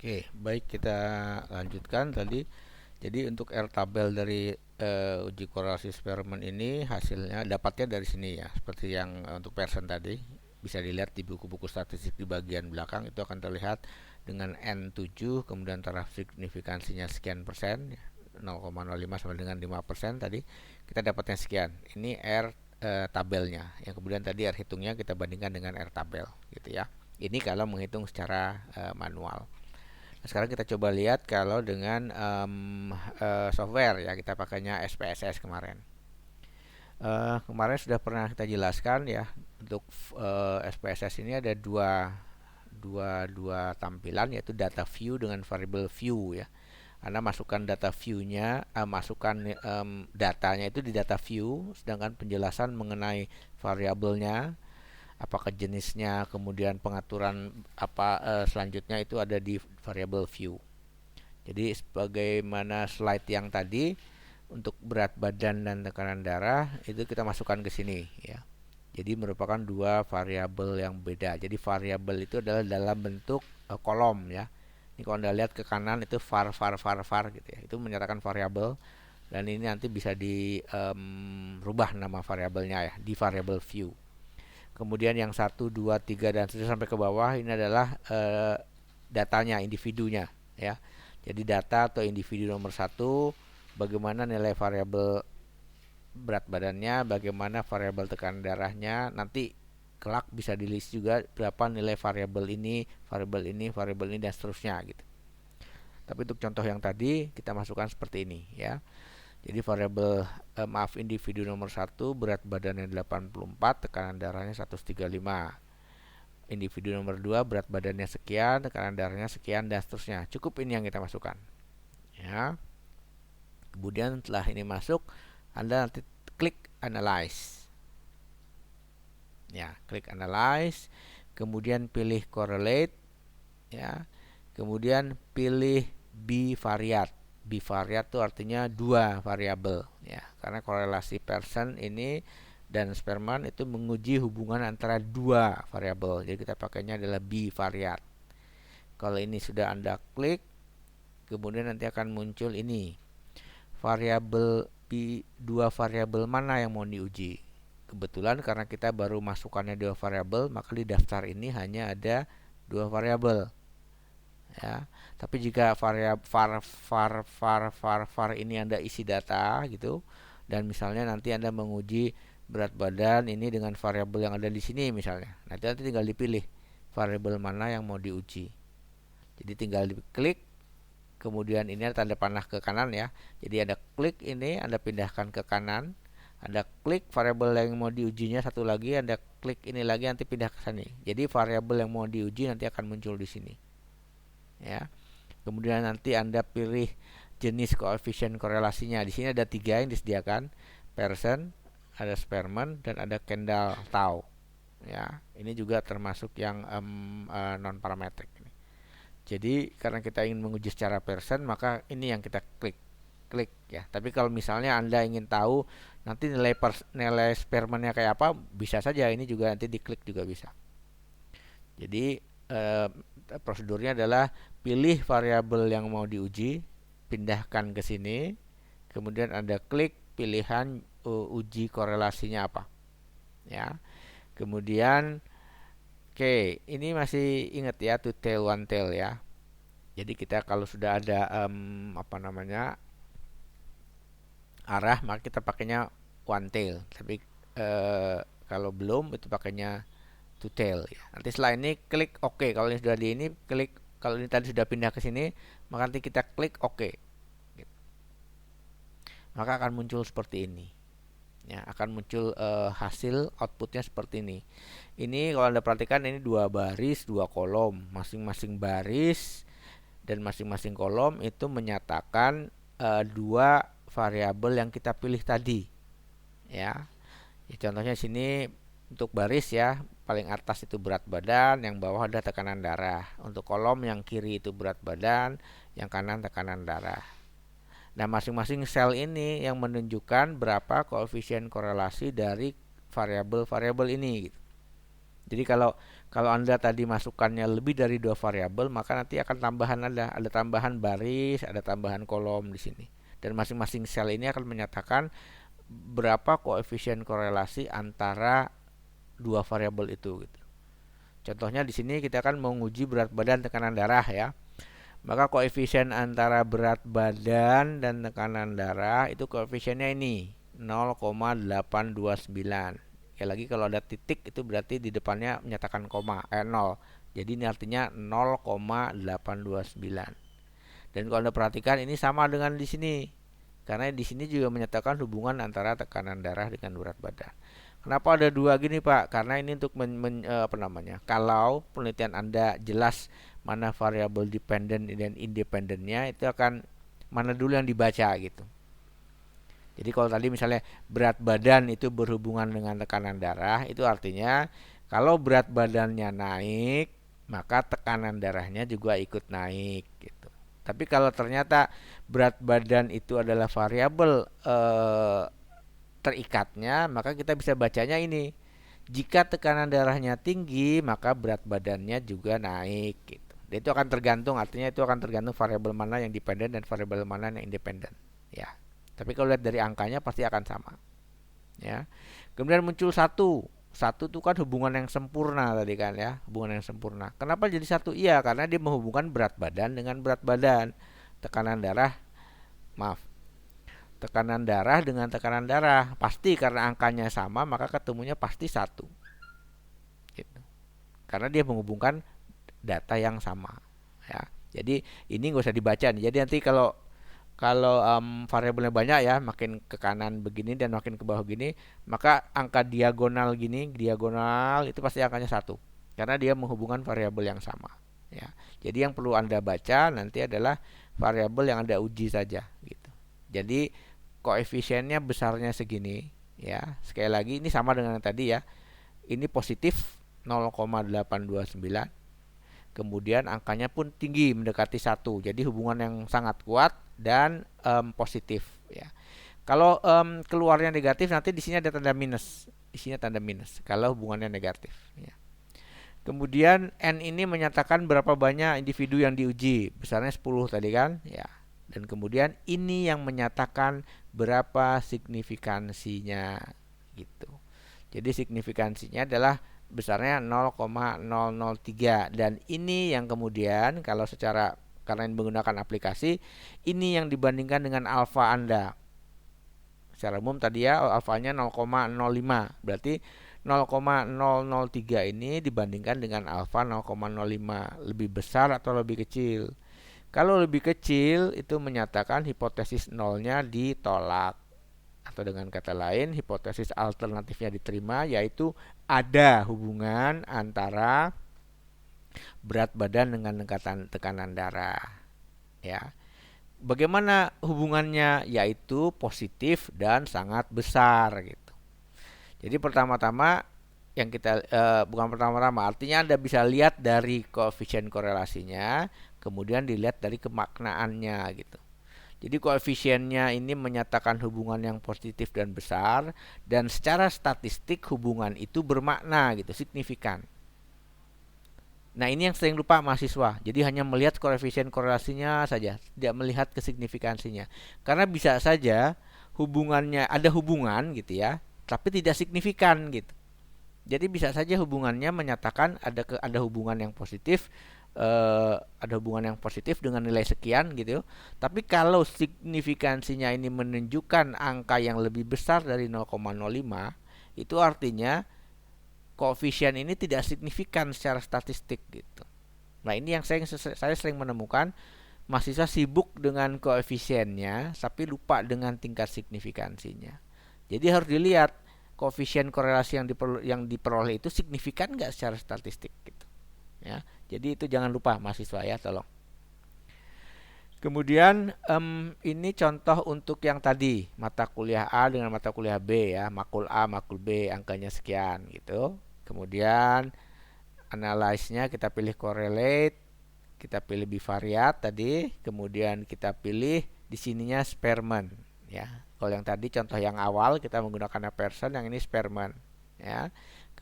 Oke, baik kita lanjutkan tadi. Jadi untuk R tabel dari uji korelasi eksperimen ini hasilnya dapatnya dari sini ya. Seperti yang untuk person tadi bisa dilihat di buku-buku statistik di bagian belakang itu akan terlihat dengan N7 kemudian taraf signifikansinya sekian persen ya, 0,05 sampai dengan 5% tadi kita dapatnya sekian. Ini R tabelnya. Yang kemudian tadi R hitungnya kita bandingkan dengan R tabel gitu ya. Ini kalau menghitung secara manual. Nah, sekarang kita coba lihat kalau dengan software ya, kita pakainya SPSS kemarin. Kemarin sudah pernah kita jelaskan ya, untuk SPSS ini ada dua tampilan, yaitu data view dengan variable view ya. Anda masukkan data view-nya, masukkan datanya itu di data view, sedangkan penjelasan mengenai variabelnya, apakah jenisnya, kemudian pengaturan selanjutnya itu ada di variable view. Jadi sebagaimana slide yang tadi, untuk berat badan dan tekanan darah itu kita masukkan ke sini ya. Jadi merupakan dua variabel yang beda. Jadi variabel itu adalah dalam bentuk kolom ya. Ini kalau Anda lihat ke kanan itu var gitu ya. Itu menyatakan variabel, dan ini nanti bisa dirubah nama variabelnya ya di variable view. Kemudian yang 1, 2, 3 dan seterusnya sampai ke bawah ini adalah datanya, individunya ya. Jadi data atau individu nomor 1, bagaimana nilai variabel berat badannya, bagaimana variabel tekanan darahnya, nanti kelak bisa di list juga berapa nilai variabel ini, dan seterusnya gitu. Tapi untuk contoh yang tadi kita masukkan seperti ini ya. Jadi variabel individu nomor 1 berat badannya 84, tekanan darahnya 135. Individu nomor 2 berat badannya sekian, tekanan darahnya sekian dan seterusnya. Cukup ini yang kita masukkan. Ya. Kemudian setelah ini masuk, Anda nanti klik analyze. Ya, klik analyze, kemudian pilih correlate ya. Kemudian pilih bivariat. Bivariat itu artinya dua variabel ya. Karena korelasi Pearson ini dan Spearman itu menguji hubungan antara dua variabel. Jadi kita pakainya adalah bivariat. Kalau ini sudah Anda klik, kemudian nanti akan muncul ini. Variabel dua variabel mana yang mau diuji? Kebetulan karena kita baru masukkannya dua variabel, maka di daftar ini hanya ada dua variabel. Ya. Tapi jika var ini Anda isi data gitu, dan misalnya nanti Anda menguji berat badan ini dengan variabel yang ada di sini misalnya. Nanti tinggal dipilih variabel mana yang mau diuji. Jadi tinggal diklik, kemudian ini ada tanda panah ke kanan ya. Jadi Anda klik ini, Anda pindahkan ke kanan. Anda klik variabel yang mau diujinya satu lagi, Anda klik ini lagi, nanti pindah ke sini. Jadi variabel yang mau diuji nanti akan muncul di sini. Ya. Kemudian nanti Anda pilih jenis koefisien korelasinya. Di sini ada 3 yang disediakan, Pearson, ada Spearman, dan ada Kendall-Tau. Ya, ini juga termasuk yang non parametrik. Jadi karena kita ingin menguji secara Pearson, maka ini yang kita klik ya. Tapi kalau misalnya Anda ingin tahu nanti nilai Spearman-nya kayak apa, bisa saja ini juga nanti diklik juga bisa. Jadi prosedurnya adalah pilih variabel yang mau diuji, pindahkan ke sini, kemudian Anda klik pilihan uji korelasinya apa. Ya. Kemudian ini masih ingat ya, two tail one tail ya. Jadi kita kalau sudah ada arah, maka kita pakainya one tail. Tapi kalau belum itu pakainya two tail ya. Nanti setelah ini klik OK. Kalau ini sudah di ini klik, kalau ini tadi sudah pindah ke sini, maka nanti kita klik OK. Maka akan muncul seperti ini. Ya, akan muncul hasil outputnya seperti ini. Ini kalau Anda perhatikan ini dua baris, dua kolom. Masing-masing baris dan masing-masing kolom itu menyatakan dua variabel yang kita pilih tadi. Ya. Contohnya sini untuk baris ya, paling atas itu berat badan, yang bawah ada tekanan darah. Untuk kolom yang kiri itu berat badan, yang kanan tekanan darah. Nah, masing-masing sel ini yang menunjukkan berapa koefisien korelasi dari variabel-variabel ini gitu. Jadi kalau Anda tadi masukkannya lebih dari 2 variabel, maka nanti akan ada tambahan baris, ada tambahan kolom di sini. Dan masing-masing sel ini akan menyatakan berapa koefisien korelasi antara 2 variabel itu gitu. Contohnya di sini kita akan menguji berat badan tekanan darah ya. Maka koefisien antara berat badan dan tekanan darah itu koefisiennya ini 0,829. Ya lagi kalau ada titik itu berarti di depannya menyatakan 0. Jadi ini artinya 0,829. Dan kalau Anda perhatikan ini sama dengan di sini. Karena di sini juga menyatakan hubungan antara tekanan darah dengan berat badan. Kenapa ada dua gini Pak? Karena ini untuk kalau penelitian Anda jelas mana variabel dependen dan independennya, itu akan mana dulu yang dibaca gitu. Jadi kalau tadi misalnya berat badan itu berhubungan dengan tekanan darah, itu artinya kalau berat badannya naik, maka tekanan darahnya juga ikut naik gitu. Tapi kalau ternyata berat badan itu adalah variabel terikatnya, maka kita bisa bacanya ini. Jika tekanan darahnya tinggi, maka berat badannya juga naik gitu. Dan itu akan tergantung, artinya itu akan tergantung variabel mana yang dependen dan variabel mana yang independen. Ya. Tapi kalau lihat dari angkanya pasti akan sama. Ya. Kemudian muncul satu. Satu itu kan hubungan yang sempurna tadi kan ya, hubungan yang sempurna. Kenapa jadi satu? Iya, karena dia menghubungkan berat badan dengan berat badan. Tekanan darah dengan tekanan darah. Pasti karena angkanya sama, maka ketemunya pasti satu. Gitu. Karena dia menghubungkan data yang sama. Ya. Jadi ini nggak usah dibaca nih. Jadi nanti kalau variabelnya banyak ya, makin ke kanan begini dan makin ke bawah gini, maka angka diagonal itu pasti angkanya 1 karena dia menghubungkan variabel yang sama ya. Jadi yang perlu Anda baca nanti adalah variabel yang Anda uji saja gitu. Jadi koefisiennya besarnya segini ya. Sekali lagi ini sama dengan yang tadi ya. Ini positif 0,829. Kemudian angkanya pun tinggi mendekati 1. Jadi hubungan yang sangat kuat dan positif ya. Kalau keluarnya negatif nanti di sini ada tanda minus. Di sini tanda minus kalau hubungannya negatif ya. Kemudian N ini menyatakan berapa banyak individu yang diuji. Besarnya 10 tadi kan ya. Dan kemudian ini yang menyatakan berapa signifikansinya gitu. Jadi signifikansinya adalah besarnya 0,003 dan ini yang kemudian kalau karena ini menggunakan aplikasi, ini yang dibandingkan dengan alfa Anda. Secara umum tadi ya alfanya 0,05, berarti 0,003 ini dibandingkan dengan alfa 0,05, lebih besar atau lebih kecil. Kalau lebih kecil itu menyatakan hipotesis nolnya ditolak. Atau dengan kata lain, hipotesis alternatifnya diterima, yaitu ada hubungan antara berat badan dengan tekanan darah. Ya. Bagaimana hubungannya? Yaitu positif dan sangat besar gitu. Jadi pertama-tama yang kita bukan pertama-tama, artinya Anda bisa lihat dari koefisien korelasinya, kemudian dilihat dari kemaknaannya gitu. Jadi koefisiennya ini menyatakan hubungan yang positif dan besar, dan secara statistik hubungan itu bermakna gitu, signifikan. Nah ini yang sering lupa mahasiswa. Jadi hanya melihat koefisien korelasinya saja, tidak melihat kesignifikansinya. Karena bisa saja hubungannya ada hubungan gitu ya, tapi tidak signifikan gitu. Jadi bisa saja hubungannya menyatakan ada hubungan yang positif. Ada hubungan yang positif dengan nilai sekian gitu. Tapi kalau signifikansinya ini menunjukkan angka yang lebih besar dari 0,05, itu artinya koefisien ini tidak signifikan secara statistik gitu. Nah ini yang saya sering menemukan mahasiswa sibuk dengan koefisiennya tapi lupa dengan tingkat signifikansinya. Jadi harus dilihat koefisien korelasi yang diperoleh itu signifikan nggak secara statistik gitu. Ya, jadi itu jangan lupa mahasiswa ya, tolong. Kemudian ini contoh untuk yang tadi mata kuliah A dengan mata kuliah B ya, makul A, makul B, angkanya sekian gitu. Kemudian analyze-nya kita pilih correlate, kita pilih bivariat tadi, kemudian kita pilih di sininya Spearman ya. Kalau yang tadi contoh yang awal kita menggunakan Pearson, yang ini Spearman ya.